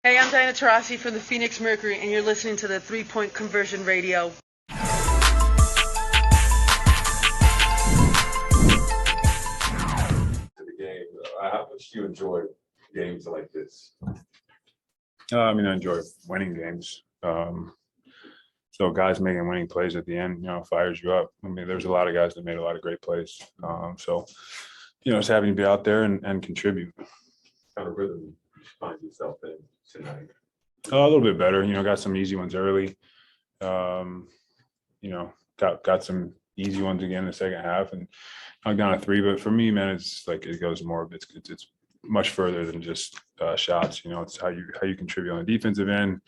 Hey, I'm Diana Taurasi from the Phoenix Mercury, and you're listening to the 3-Point Conversion Radio. To the game, how much do you enjoy games like this? I mean, I enjoy winning games. So guys making winning plays at the end, fires you up. I mean, there's a lot of guys that made a lot of great plays. Just having to be out there and contribute. Kind of rhythm you find yourself in tonight? A little bit better. Got some easy ones early. Got some easy ones again in the second half, and knocked down a three. But for me, man, it's like it goes more. It's much further than just shots. It's how you contribute on the defensive end,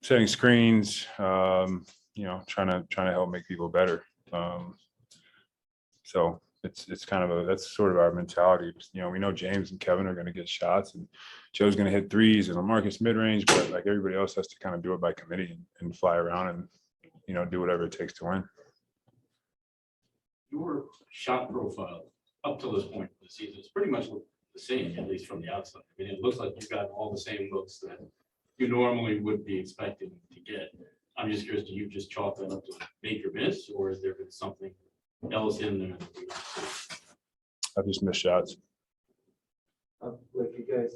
setting screens. Trying to help make people better. So it's kind of that's sort of our mentality. We know James and Kevin are going to get shots, and Joe's going to hit threes, and LaMarcus mid range. But like everybody else has to kind of do it by committee and fly around and do whatever it takes to win. Your shot profile up to this point of the season is pretty much the same, at least from the outside. I mean, it looks like you've got all the same looks that you normally would be expecting to get. I'm just curious, do you just chalk that up to make or miss, or is there been something else in there that we don't see? I just missed shots. Like you guys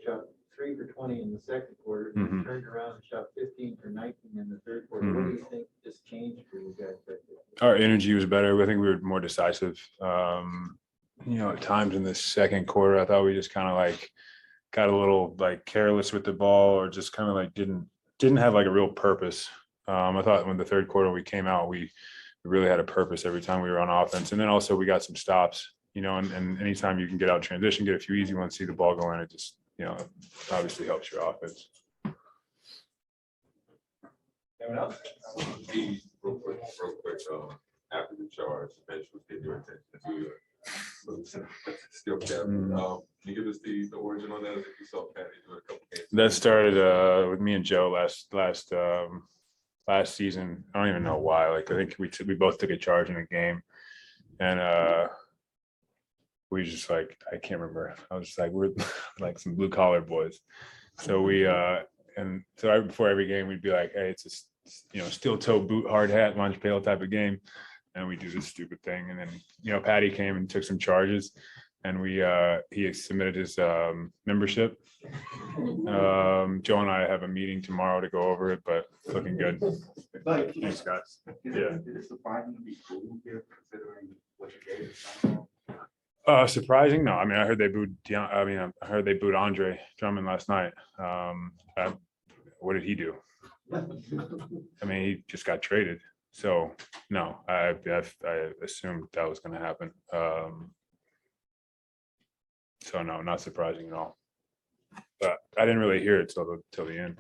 shot 3 for 20 in the second quarter, Mhm. turned around and shot 15 for 19 in the third quarter. What do you think just changed for you guys? Our energy was better. I think we were more decisive. At times in the second quarter, I thought we just kind of like got a little like careless with the ball, or just kind of like didn't have like a real purpose. I thought when the third quarter we came out, we really had a purpose every time we were on offense. And then also we got some stops, and anytime you can get out transition, get a few easy ones, see the ball go in, it just, obviously helps your offense. Anyone else? Real quick, after the charge, the bench was getting your attention to you. Still Kevin. Can you give us the origin on that? I think you saw Patty do it a couple games. That started with me and Joe last season. I don't even know why. Like I think we both took a charge in a game, and we just like I can't remember. I was just like we're like some blue collar boys. So and so right before every game we'd be like, hey, it's a steel toe boot hard hat lunch pail type of game, and we do this stupid thing. And then Patty came and took some charges, and he submitted his membership. Joe and I have a meeting tomorrow to go over it, but it's looking good. Thanks, guys. Yeah. Did it surprise you to be cool here, considering what you gave? Surprising? No. I mean, I heard they booed. I heard they booed Andre Drummond last night. What did he do? I mean, he just got traded. So no, I assumed that was going to happen. So no, not surprising at all. But I didn't really hear it till the end.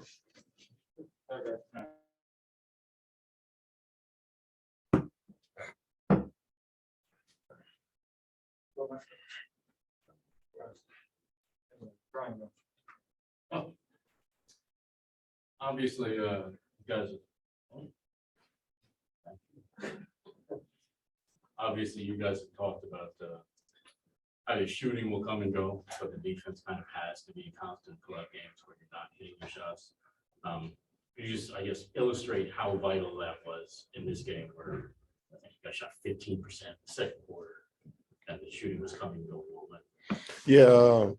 Oh. Obviously, you guys. Obviously, you guys have talked about how your shooting will come and go, but the defense kind of has to be constant throughout games where you're not hitting your shots. Could you just, I guess, illustrate how vital that was in this game where I think you guys shot 15% in the second quarter and the shooting was coming and going a little bit? Yeah,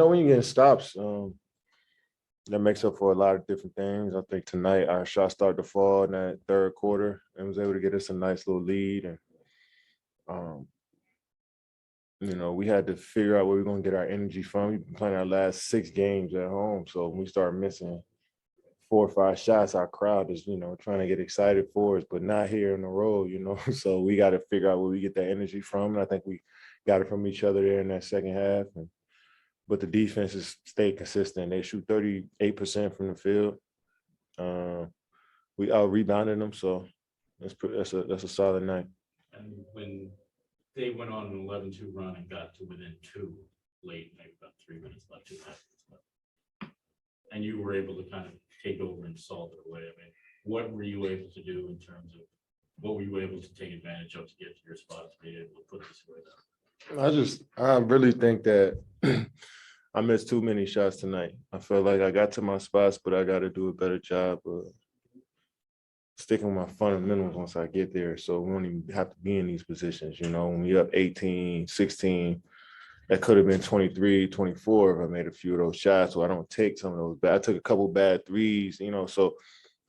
when you get stops, that makes up for a lot of different things. I think tonight our shot started to fall in that third quarter and was able to get us a nice little lead. And, we had to figure out where we're going to get our energy from. We've been playing our last 6 games at home. So when we start missing 4 or 5 shots, our crowd is, trying to get excited for us, but not here in the road, So we got to figure out where we get that energy from. And I think we got it from each other there in that second half. But the defense has stayed consistent. They shoot 38% from the field. We out rebounded them, so that's a solid night. And when they went on an 11-2 run and got to within 2 late, maybe about 3 minutes left, 2 minutes left, and you were able to kind of take over and solve it away. I mean, what were you able to do in terms of what were you able to take advantage of to get to your spot to be able to put this away down? I really think that I missed too many shots tonight. I feel like I got to my spots, but I got to do a better job of sticking with my fundamentals once I get there. So we don't even have to be in these positions. You know, when we up 18, 16, that could have been 23, 24 if I made a few of those shots. So I don't take some of those bad. I took a couple bad threes, you know, so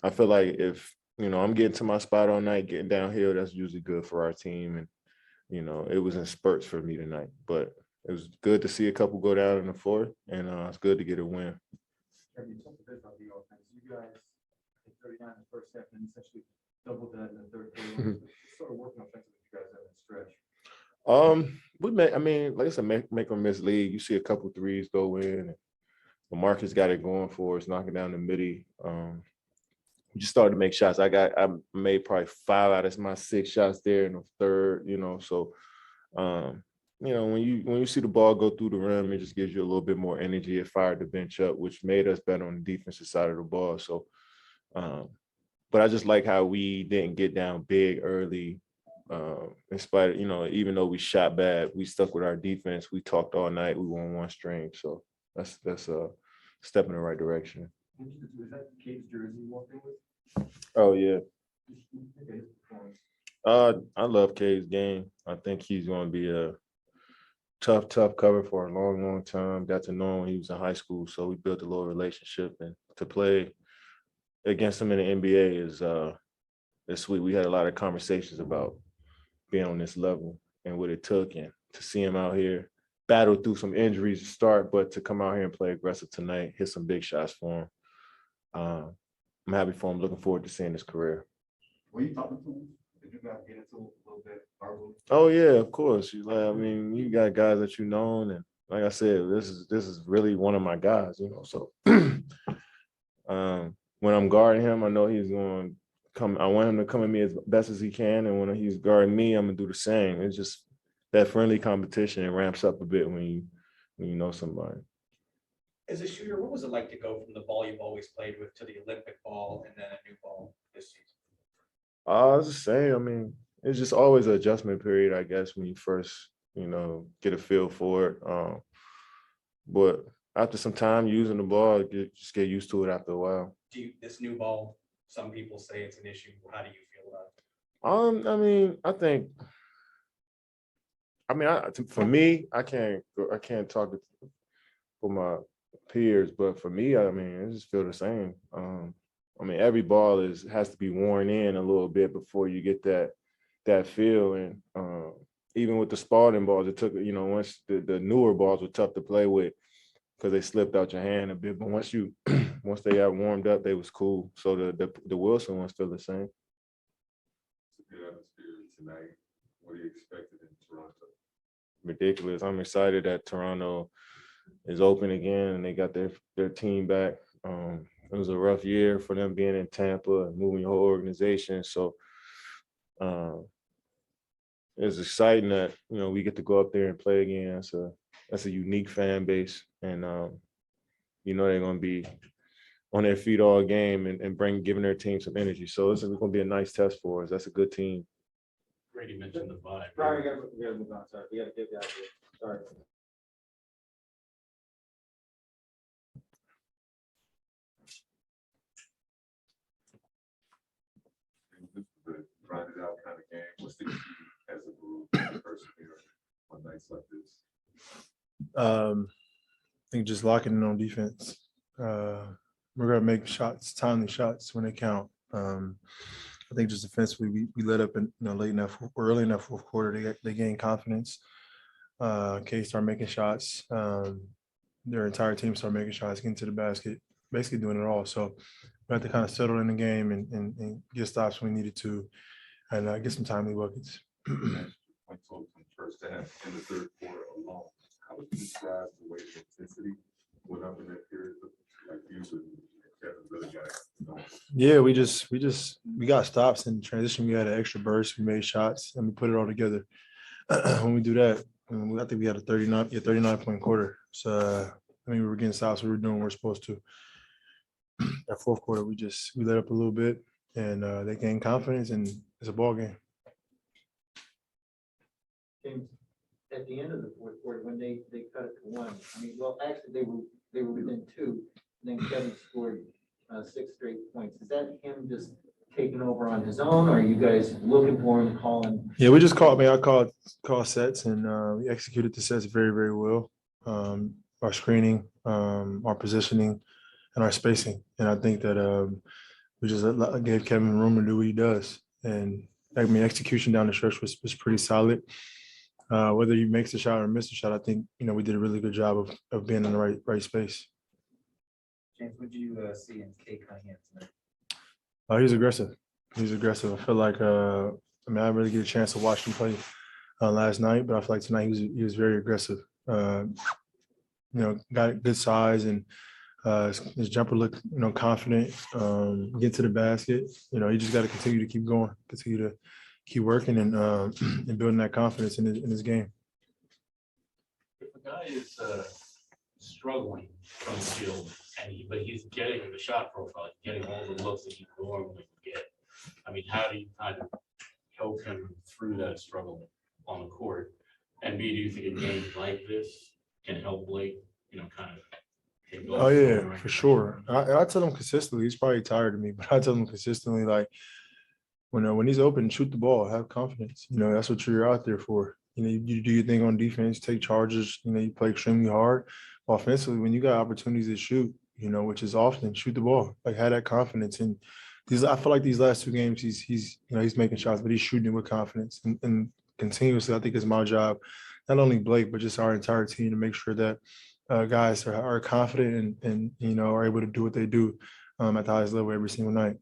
I feel like if, you know, I'm getting to my spot all night, getting downhill, that's usually good for our team. And, you know, it was in spurts for me tonight, but it was good to see a couple go down in the fourth, and it's good to get a win. Have you talked a bit about the offense? You guys hit 39 in the first half and essentially doubled that in the third quarter. Sort of working offensively, you guys have in stretch. We may, I mean, like I said, make or miss league. You see a couple threes go in. And Marcus got it going for us, knocking down the midi. We just started to make shots. I made probably 5 out of my 6 shots there in the third, you know. So you know, when you see the ball go through the rim, it just gives you a little bit more energy. It fired the bench up, which made us better on the defensive side of the ball. So but I just like how we didn't get down big early. In spite of, you know, even though we shot bad, we stuck with our defense. We talked all night. We won one string. So that's a step in the right direction. Is that Cade's jersey you walked in with? Oh yeah. Okay, his performance. I love K's game. I think he's going to be a tough cover for a long time. Got to know him when he was in high school, so we built a little relationship. And to play against him in the NBA is sweet. We had a lot of conversations about being on this level and what it took, and to see him out here battle through some injuries to start, but to come out here and play aggressive tonight, hit some big shots for him. I'm happy for him. Looking forward to seeing his career. Were you talking to him? Did you guys get into it a little bit verbally? Oh yeah, of course. I mean, you got guys that you know, and like I said, this is really one of my guys, you know. So when I'm guarding him, I know he's going to come. I want him to come at me as best as he can, and when he's guarding me, I'm gonna do the same. It's just that friendly competition. It ramps up a bit when you know somebody. As a shooter, what was it like to go from the ball you've always played with to the Olympic ball and then a new ball this season? I was just saying, I mean, it's just always an adjustment period, I guess, when you first, you know, get a feel for it. But after some time using the ball, just get used to it after a while. This new ball, some people say it's an issue. How do you feel about it? I mean, for me, I can't talk for my peers, but for me, I mean, I just feel the same. I mean, every ball has to be worn in a little bit before you get that feel. And even with the Spalding balls, it took, you know, once the newer balls were tough to play with because they slipped out your hand a bit. But once they got warmed up, they was cool. So the Wilson ones feel the same. It's a good atmosphere tonight. What do you expect in Toronto? Ridiculous. I'm excited that Toronto is open again and they got their team back. It was a rough year for them being in Tampa and moving your whole organization. So it's exciting that, you know, we get to go up there and play again. That's a unique fan base, and you know they're going to be on their feet all game and giving their team some energy. So it's going to be a nice test for us. That's a good team. Brady mentioned the vibe. Brian, we gotta move on. Sorry, we gotta get that. Sorry. This is a grinded out kind of game. What's the key as a group to persevere on nights like this? I think just locking in on defense. We're gonna make shots, timely shots when they count. I think just defensively, we let up in late enough or early enough fourth quarter. They gain confidence. K start making shots. Their entire team start making shots, getting to the basket, basically doing it all. So we have to kind of settle in the game and get stops when we needed to, and get some timely buckets. Point total from first half and the third quarter alone. How would you describe the way the intensity went up in that period? Like usually Kevin really got it going. Yeah, we got stops in transition. We had an extra burst. We made shots and we put it all together. When we do that, I think we had a 39-point quarter. So I mean, we were getting stops. We were doing what we're supposed to. That fourth quarter, we let up a little bit, and they gained confidence, and it's a ball game. James, at the end of the fourth quarter, when they cut it to one, I mean, well, actually, they were within two, and then Kevin scored 6 straight points. Is that him just taking over on his own, or are you guys looking for him, calling? Yeah, we just called, I called sets and we executed the sets very, very well. Our screening, our positioning, and our spacing. And I think that we just gave Kevin room to do what he does. And I mean, execution down the stretch was pretty solid. Whether he makes the shot or misses the shot, I think, we did a really good job of being in the right space. James, what did you see in Kay Cunningham tonight? He was aggressive. He was aggressive. I feel like, I didn't really get a chance to watch him play last night, but I feel like tonight he was very aggressive. Got good size and his jumper looked, confident, get to the basket. You just got to continue to keep going, continue to keep working and building that confidence in his game. If a guy is struggling from the field but he's getting the shot profile, getting all the looks that he normally would get, I mean, how do you kind of help him through that struggle on the court? And B, do you think a game like this can help Blake, kind of take off Oh in the yeah, right for sure. direction? I tell him consistently. He's probably tired of me, but I tell him consistently, like, when he's open, shoot the ball, have confidence. That's what you're out there for. You do your thing on defense, take charges. You play extremely hard. Offensively, when you got opportunities to shoot, which is often, shoot the ball. Like, have that confidence. And I feel like these last 2 games, he's making shots, but he's shooting it with confidence and continuously. I think it's my job, not only Blake, but just our entire team, to make sure that guys are confident and are able to do what they do at the highest level every single night.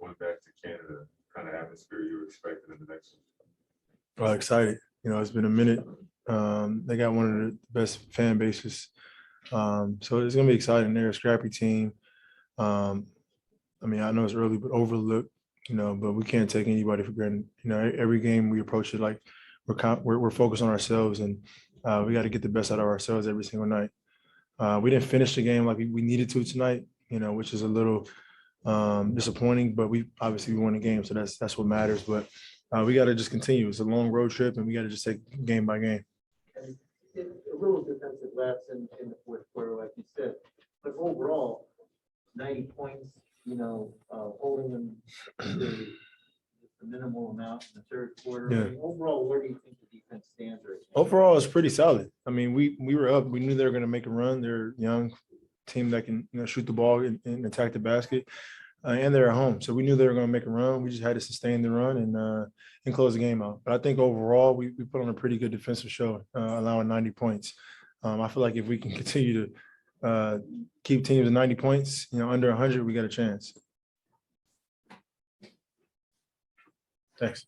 Going back to Canada, kind of atmosphere you were expecting in the next one? Well, excited. It's been a minute. They got one of the best fan bases. So it's gonna be exciting. They're a scrappy team. I know it's early, but overlooked, but we can't take anybody for granted. Every game we approach it like we're focused on ourselves, and we got to get the best out of ourselves every single night. We didn't finish the game like we needed to tonight, which is a little disappointing, but we obviously won the game, so that's what matters. But we got to just continue. It's a long road trip, and we got to just take game by game. And a little defensive lapse in the fourth quarter, like you said, but overall, 90 points, holding them to the minimal amount in the third quarter. Yeah. I mean, overall, where do you think the defense stands right now? Overall, it's pretty solid. We were up. We knew they were going to make a run. They're a young team that can shoot the ball and attack the basket, and they're at home. So we knew they were going to make a run. We just had to sustain the run and close the game out. But I think overall, we put on a pretty good defensive show, allowing 90 points. I feel like if we can continue to keep teams at 90 points, under 100, we got a chance. Thanks.